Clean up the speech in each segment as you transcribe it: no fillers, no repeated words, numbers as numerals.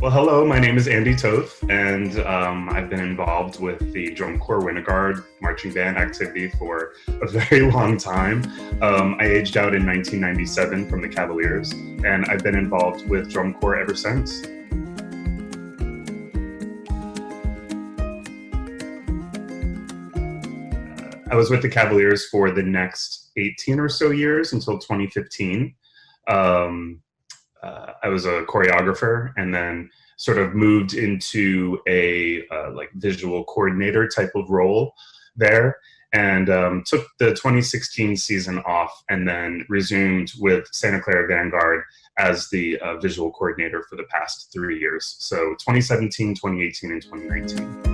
Well, hello, my name is Andy Toth, and I've been involved with the Drum Corps Winter Guard marching band activity for a very long time. I aged out in 1997 from the Cavaliers, and I've been involved with Drum Corps ever since. I was with the Cavaliers for the next 18 or so years until 2015. I was a choreographer and then sort of moved into a like visual coordinator type of role there, and took the 2016 season off and then resumed with Santa Clara Vanguard as the visual coordinator for the past 3 years. So 2017, 2018, and 2019.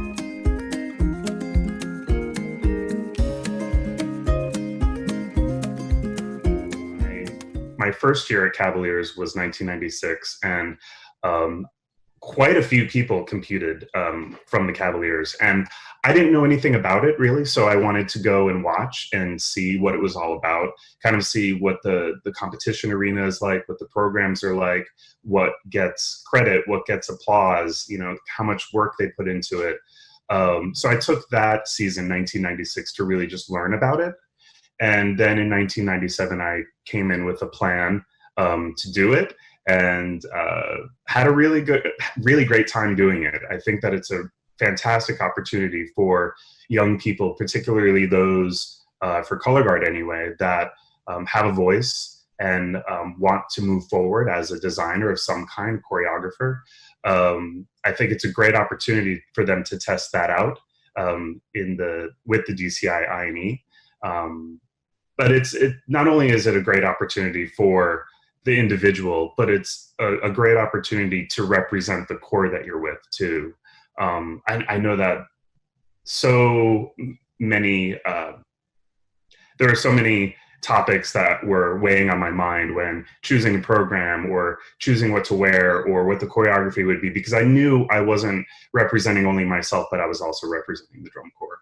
My first year at Cavaliers was 1996, and quite a few people competed from the Cavaliers, and I didn't know anything about it really, so I wanted to go and watch and see what it was all about, kind of see what the competition arena is like, what the programs are like, what gets credit, what gets applause, you know, how much work they put into it. So I took that season, 1996, to really just learn about it. And then in 1997, I came in with a plan to do it, and had a really great time doing it. I think that it's a fantastic opportunity for young people, particularly those for color guard anyway, that have a voice and want to move forward as a designer of some kind, choreographer. I think it's a great opportunity for them to test that out with the DCI INE. But it not only is it a great opportunity for the individual, but it's a great opportunity to represent the corps that you're with too. I know that so many, there are so many topics that were weighing on my mind when choosing a program or choosing what to wear or what the choreography would be, because I knew I wasn't representing only myself, but I was also representing the drum corps.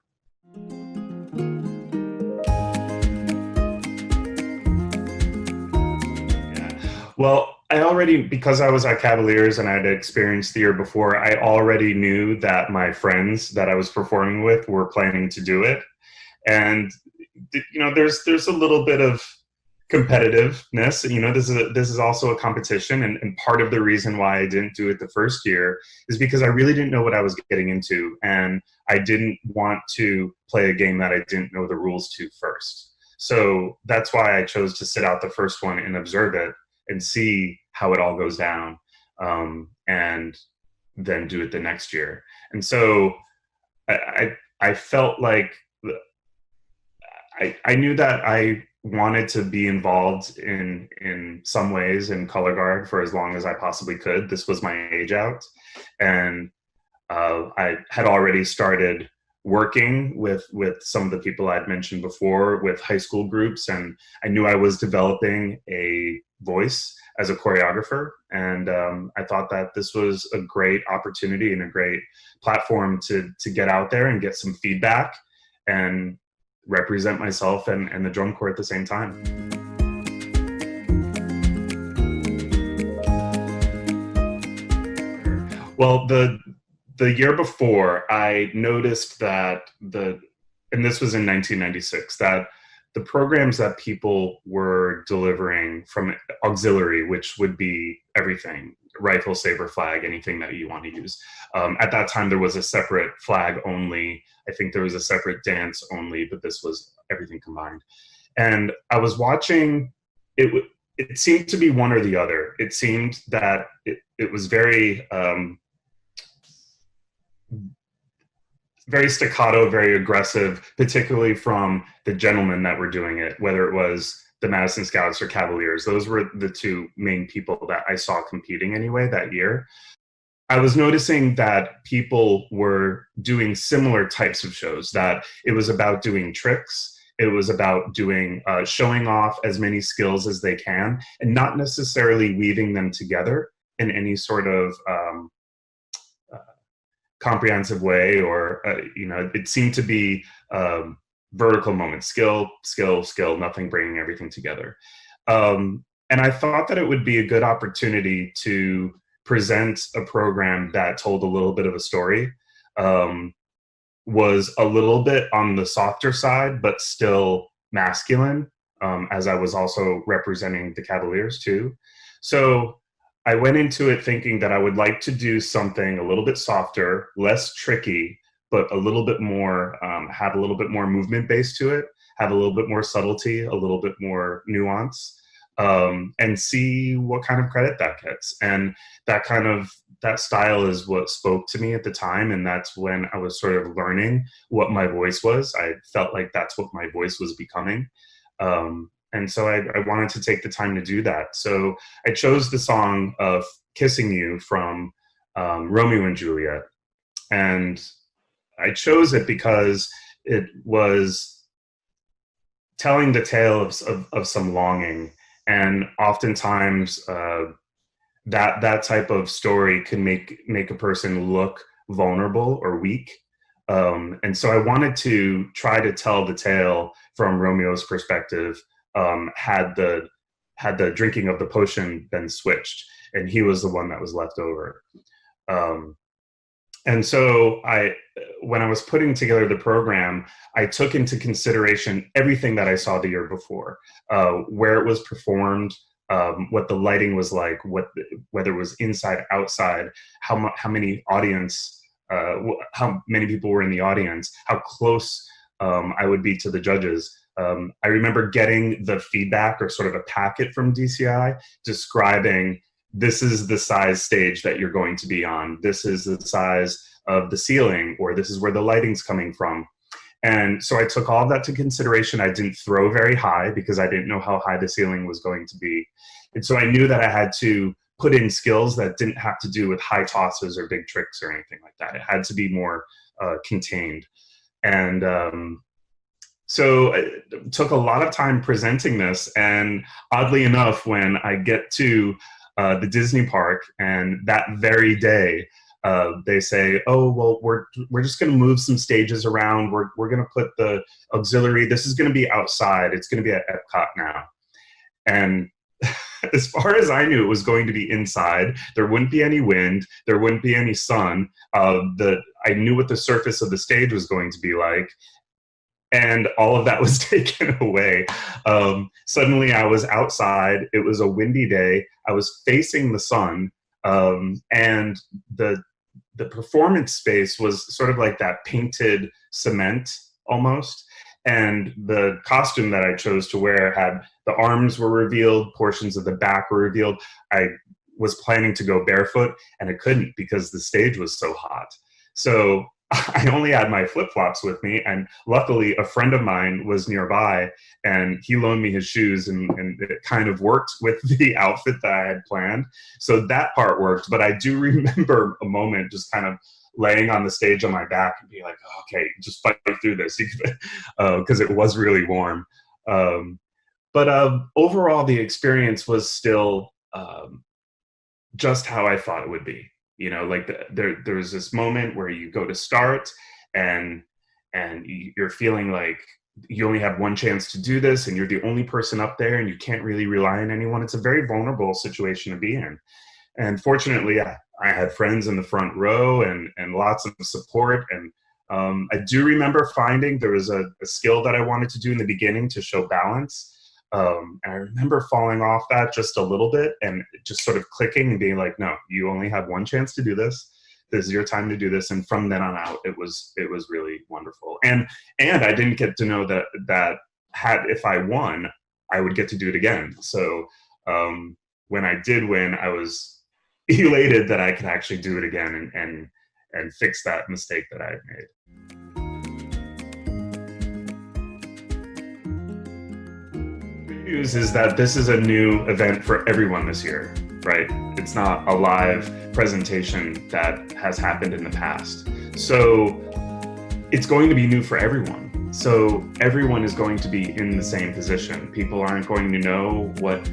Well, because I was at Cavaliers and I had experienced the year before, I already knew that my friends that I was performing with were planning to do it. And, you know, there's a little bit of competitiveness. You know, this is also a competition. And part of the reason why I didn't do it the first year is because I really didn't know what I was getting into. And I didn't want to play a game that I didn't know the rules to first. So that's why I chose to sit out the first one and observe it and see how it all goes down, and then do it the next year. And so I felt like I knew that I wanted to be involved in some ways in color guard for as long as I possibly could. This was my age out, and I had already started working with some of the people I'd mentioned before with high school groups, and I knew I was developing a voice as a choreographer, and I thought that this was a great opportunity and a great platform to get out there and get some feedback and represent myself and the drum corps at the same time. Well, the year before, I noticed that and this was in 1996, that the programs that people were delivering from auxiliary, which would be everything, rifle, saber, flag, anything that you want to use. At that time, there was a separate flag only. I think there was a separate dance only, but this was everything combined. And I was watching, it seemed to be one or the other. It seemed that it was very staccato, very aggressive, particularly from the gentlemen that were doing it, whether it was the Madison Scouts or Cavaliers. Those were the two main people that I saw competing anyway that year. I was noticing that people were doing similar types of shows, that it was about doing tricks. It was about doing, showing off as many skills as they can, and not necessarily weaving them together in any sort of comprehensive way, or you know, it seemed to be vertical moments, skill, skill, skill, nothing bringing everything together. And I thought that it would be a good opportunity to present a program that told a little bit of a story was a little bit on the softer side, but still masculine, as I was also representing the Cavaliers too. So I went into it thinking that I would like to do something a little bit softer, less tricky, but a little bit more, have a little bit more movement base to it, have a little bit more subtlety, a little bit more nuance, and see what kind of credit that gets. And that style is what spoke to me at the time. And that's when I was sort of learning what my voice was. I felt like that's what my voice was becoming. And so I wanted to take the time to do that. So I chose the song of Kissing You from Romeo and Juliet. And I chose it because it was telling the tale of some longing. And oftentimes that type of story can make a person look vulnerable or weak. And so I wanted to try to tell the tale from Romeo's perspective, had the drinking of the potion been switched, and he was the one that was left over. And so when I was putting together the program, I took into consideration everything that I saw the year before, where it was performed, what the lighting was like, whether it was inside, outside, how many audience, how many people were in the audience, how close I would be to the judges. I remember getting the feedback or sort of a packet from DCI describing, this is the size stage that you're going to be on. This is the size of the ceiling, or this is where the lighting's coming from. And so I took all of that to consideration. I didn't throw very high because I didn't know how high the ceiling was going to be. And so I knew that I had to put in skills that didn't have to do with high tosses or big tricks or anything like that. It had to be more contained. And so it took a lot of time presenting this. And oddly enough, when I get to the Disney park, and that very day, they say, oh, well, we're just going to move some stages around. We're going to put the auxiliary. This is going to be outside. It's going to be at Epcot now. And as far as I knew, it was going to be inside. There wouldn't be any wind. There wouldn't be any sun. I knew what the surface of the stage was going to be like. And all of that was taken away. Suddenly I was outside. It was a windy day. I was facing the sun. And the performance space was sort of like that painted cement almost. And the costume that I chose to wear had the arms were revealed, portions of the back were revealed. I was planning to go barefoot, and I couldn't because the stage was so hot. So I only had my flip-flops with me, and luckily a friend of mine was nearby, and he loaned me his shoes, and it kind of worked with the outfit that I had planned. So that part worked, but I do remember a moment just kind of laying on the stage on my back and being like, oh, okay, just fight through this, because it was really warm. But overall, the experience was still just how I thought it would be. You know, like there's this moment where you go to start and you're feeling like you only have one chance to do this, and you're the only person up there, and you can't really rely on anyone. It's a very vulnerable situation to be in. And fortunately, I had friends in the front row and lots of support. And I do remember finding there was a skill that I wanted to do in the beginning to show balance. And I remember falling off that just a little bit and just sort of clicking and being like, no, you only have one chance to do this. This is your time to do this. And from then on out, it was really wonderful. And I didn't get to know that if I won, I would get to do it again. So when I did win, I was elated that I could actually do it again and fix that mistake that I had made. News is that this is a new event for everyone this year, right? It's not a live presentation that has happened in the past. So it's going to be new for everyone. So everyone is going to be in the same position. People aren't going to know what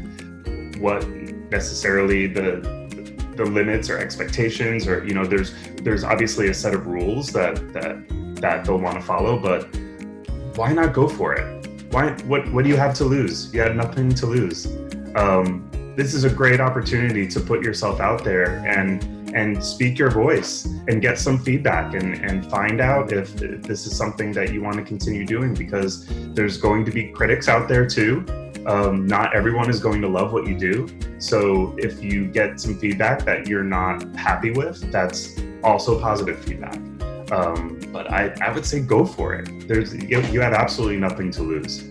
necessarily the limits or expectations, or, you know, there's obviously a set of rules that they'll want to follow, but why not go for it? What do you have to lose? You had nothing to lose. this is a great opportunity to put yourself out there and speak your voice and get some feedback and find out if this is something that you want to continue doing, because there's going to be critics out there too. Not everyone is going to love what you do. So if you get some feedback that you're not happy with, that's also positive feedback. But I would say go for it. You have absolutely nothing to lose.